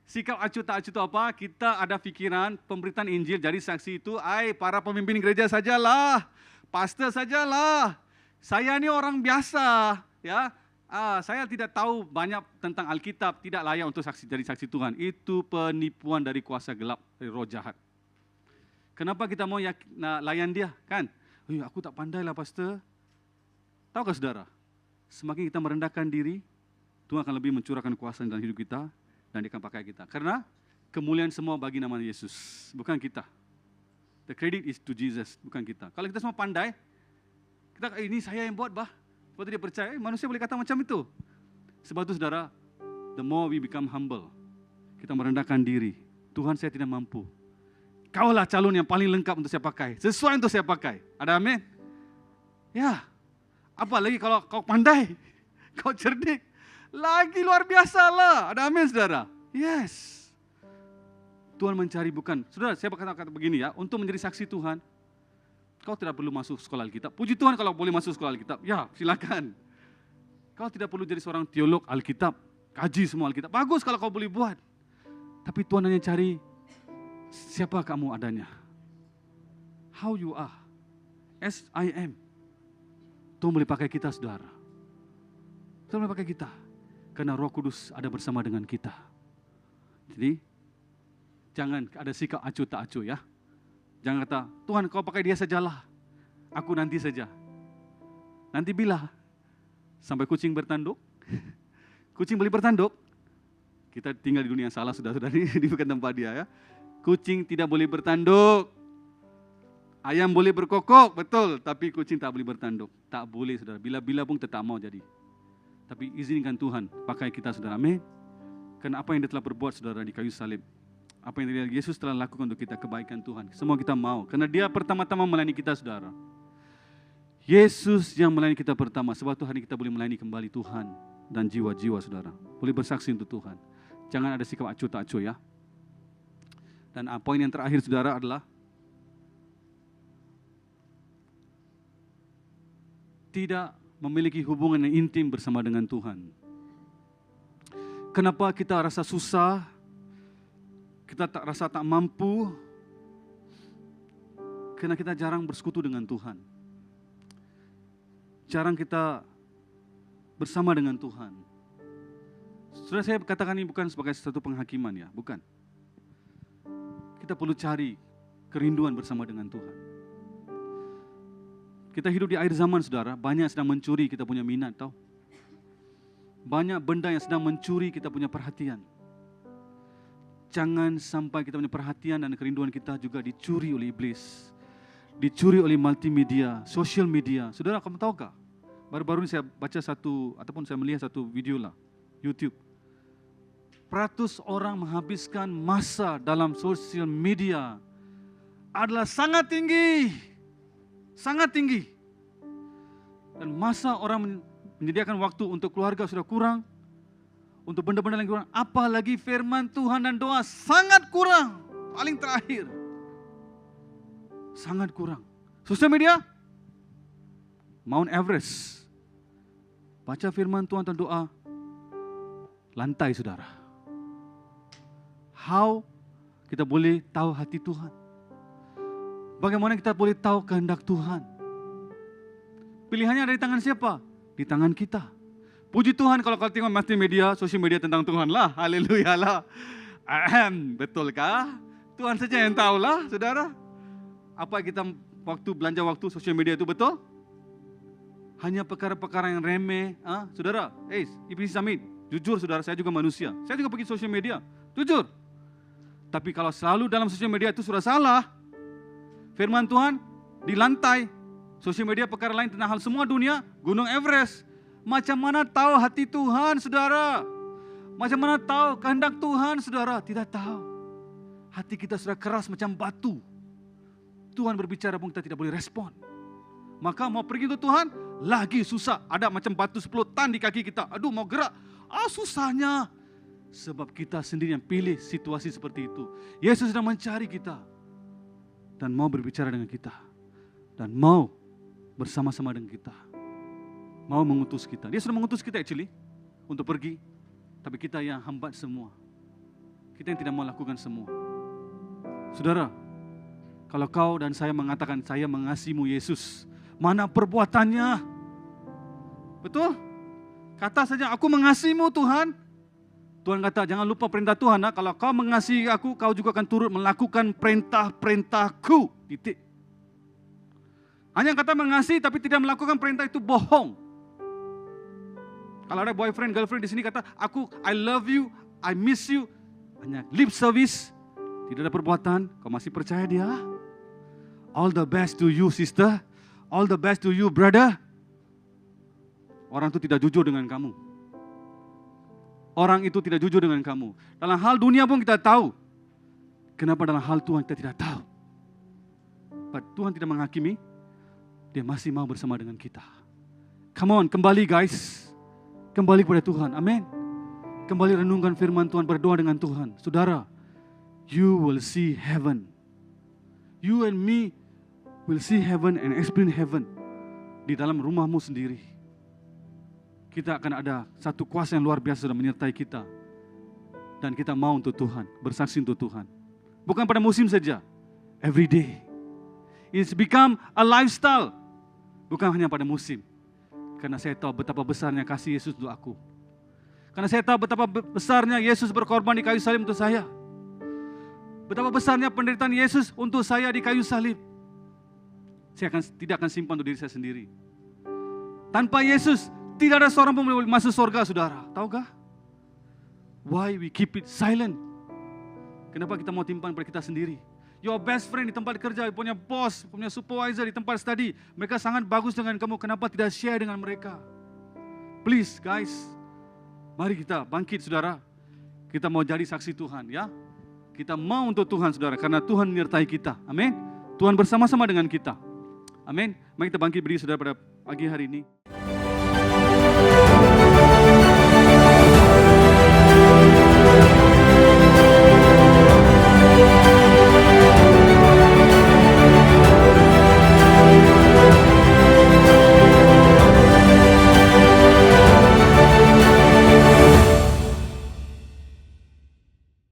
Sikap acuh tak acuh itu apa? Kita ada pikiran pemberitaan Injil jadi saksi itu, para pemimpin gereja sajalah, pastor sajalah. Saya ni orang biasa, ya. Saya tidak tahu banyak tentang Alkitab, tidak layak untuk jadi saksi Tuhan. Itu penipuan dari kuasa gelap, dari roh jahat. Kenapa kita mau layan dia, kan? Aku tak pandai lah, pastor. Tahukah saudara, semakin kita merendahkan diri, Tuhan akan lebih mencurahkan kuasa dalam hidup kita, dan dia akan pakai kita. Karena kemuliaan semua bagi nama Yesus, bukan kita. The credit is to Jesus, bukan kita. Kalau kita semua pandai, ini saya yang buat, Seperti dia percaya, manusia boleh kata macam itu. Sebab itu saudara, the more we become humble, kita merendahkan diri. Tuhan, saya tidak mampu. Kaulah calon yang paling lengkap untuk saya pakai. Sesuai untuk saya pakai. Ada amin? Ya. Apalagi kalau kau pandai, kau cerdik, lagi luar biasa lah. Ada amin, saudara? Yes. Tuhan mencari bukan. Saudara, saya berkata begini, ya. Untuk menjadi saksi Tuhan, kau tidak perlu masuk sekolah Alkitab. Puji Tuhan kalau boleh masuk sekolah Alkitab. Ya, silakan. Kau tidak perlu jadi seorang teolog Alkitab. Kaji semua Alkitab. Bagus kalau kau boleh buat. Tapi Tuhan hanya cari siapa kamu adanya. How you are. As I am. Tuhan boleh pakai kita, saudara. Tuhan boleh pakai kita. Karena Roh Kudus ada bersama dengan kita. Jadi, jangan ada sikap acuh tak acuh, ya. Jangan kata, Tuhan kau pakai dia sajalah. Aku nanti saja. Nanti bila? Sampai kucing bertanduk. Kucing boleh bertanduk. Kita tinggal di dunia yang salah, saudara-saudara. Ini bukan tempat dia, ya. Kucing tidak boleh bertanduk. Ayam boleh berkokok, betul. Tapi kucing tak boleh bertanduk. Tak boleh, saudara. Bila-bila pun tetap mau jadi. Tapi izinkan Tuhan pakai kita, saudara. Amin. Karena apa yang dia telah berbuat, saudara, di kayu salib, apa yang Yesus telah lakukan untuk kita, kebaikan Tuhan, semua kita mau. Karena dia pertama-tama melayani kita, saudara. Yesus yang melayani kita pertama. Sebab Tuhan kita boleh melayani kembali Tuhan dan jiwa-jiwa, saudara. Boleh bersaksi untuk Tuhan. Jangan ada sikap acuh tak acuh, ya. Dan poin yang terakhir, saudara, adalah tidak memiliki hubungan yang intim bersama dengan Tuhan. Kenapa kita rasa susah? Kita rasa tak mampu? Karena kita jarang bersekutu dengan Tuhan. Jarang kita bersama dengan Tuhan. Sudah saya katakan ini bukan sebagai satu penghakiman, ya, bukan. Kita perlu cari kerinduan bersama dengan Tuhan. Kita hidup di akhir zaman, saudara. Banyak sedang mencuri kita punya minat, tahu? Banyak benda yang sedang mencuri kita punya perhatian. Jangan sampai kita punya perhatian dan kerinduan kita juga dicuri oleh iblis. Dicuri oleh multimedia, social media. Saudara, kamu tahukah? Baru-baru ini saya baca ataupun saya melihat satu video lah, YouTube. Ratus orang menghabiskan masa dalam social media adalah sangat tinggi. Sangat tinggi. Dan masa orang menyediakan waktu untuk keluarga sudah kurang, untuk benda-benda yang kurang, apalagi firman Tuhan dan doa sangat kurang. Paling terakhir, sangat kurang. Sosial media, Mount Everest. Baca firman Tuhan dan doa, lantai, saudara. How kita boleh tahu hati Tuhan? Bagaimana kita boleh tahu kehendak Tuhan? Pilihannya ada di tangan siapa? Di tangan kita. Puji Tuhan kalau tengok multimedia, sosial media tentang Tuhan lah. Haleluya lah. Betulkah? Tuhan saja yang tahu lah, saudara. Apa kita belanja waktu sosial media itu betul? Hanya perkara-perkara yang remeh. Saudara, Iblis Samit, jujur saudara, saya juga manusia. Saya juga pergi sosial media, jujur. Tapi kalau selalu dalam sosial media itu sudah salah. Firman Tuhan di lantai. Sosial media perkara lain tentang hal semua dunia, Gunung Everest. Macam mana tahu hati Tuhan, saudara? Macam mana tahu kehendak Tuhan, saudara? Tidak tahu. Hati kita sudah keras macam batu. Tuhan berbicara pun kita tidak boleh respon. Maka mau pergi untuk Tuhan, lagi susah. Ada macam batu 10 tan di kaki kita. Aduh, mau gerak. Susahnya. Sebab kita sendiri yang pilih situasi seperti itu. Yesus sedang mencari kita. Dan mau berbicara dengan kita. Dan mau bersama-sama dengan kita. Mau mengutus kita. Dia sudah mengutus kita actually. Untuk pergi. Tapi kita yang hambat semua. Kita yang tidak mau lakukan semua. Saudara, kalau kau dan saya mengatakan saya mengasihimu Yesus, mana perbuatannya? Betul? Kata saja aku mengasihimu Tuhan. Tuhan kata jangan lupa perintah Tuhan. Kalau kau mengasihi aku, kau juga akan turut melakukan perintah-perintahku. Titik. Hanya kata mengasihi tapi tidak melakukan perintah itu bohong. Kalau ada boyfriend, girlfriend di sini kata I love you, I miss you. Hanya lip service, tidak ada perbuatan. Kau masih percaya dia? All the best to you sister. All the best to you brother. Orang itu tidak jujur dengan kamu. Orang itu tidak jujur dengan kamu. Dalam hal dunia pun kita tahu. Kenapa dalam hal Tuhan kita tidak tahu? But Tuhan tidak menghakimi. Dia masih mau bersama dengan kita. Come on, kembali guys. Kembali kepada Tuhan, amin. Kembali renungkan firman Tuhan, berdoa dengan Tuhan. Saudara, you will see heaven. You and me will see heaven and experience heaven. Di dalam rumahmu sendiri. Kita akan ada satu kuasa yang luar biasa sudah menyertai kita. Dan kita mau untuk Tuhan, bersaksi untuk Tuhan. Bukan pada musim saja, every day. It's become a lifestyle. Bukan hanya pada musim. Karena saya tahu betapa besarnya kasih Yesus untuk aku. Karena saya tahu betapa besarnya Yesus berkorban di kayu salib untuk saya. Betapa besarnya penderitaan Yesus untuk saya di kayu salib. Saya tidak akan simpan untuk diri saya sendiri. Tanpa Yesus, tidak ada seorang pun boleh masuk surga, saudara. Tahukah? Why we keep it silent? Kenapa kita mau timpan pada kita sendiri? Your best friend di tempat kerja, punya boss, punya supervisor di tempat study. Mereka sangat bagus dengan kamu. Kenapa tidak share dengan mereka? Please guys, mari kita bangkit saudara. Kita mau jadi saksi Tuhan ya. Kita mau untuk Tuhan saudara, karena Tuhan menyertai kita. Amin. Tuhan bersama-sama dengan kita. Amin. Mari kita bangkit berdiri saudara pada pagi hari ini.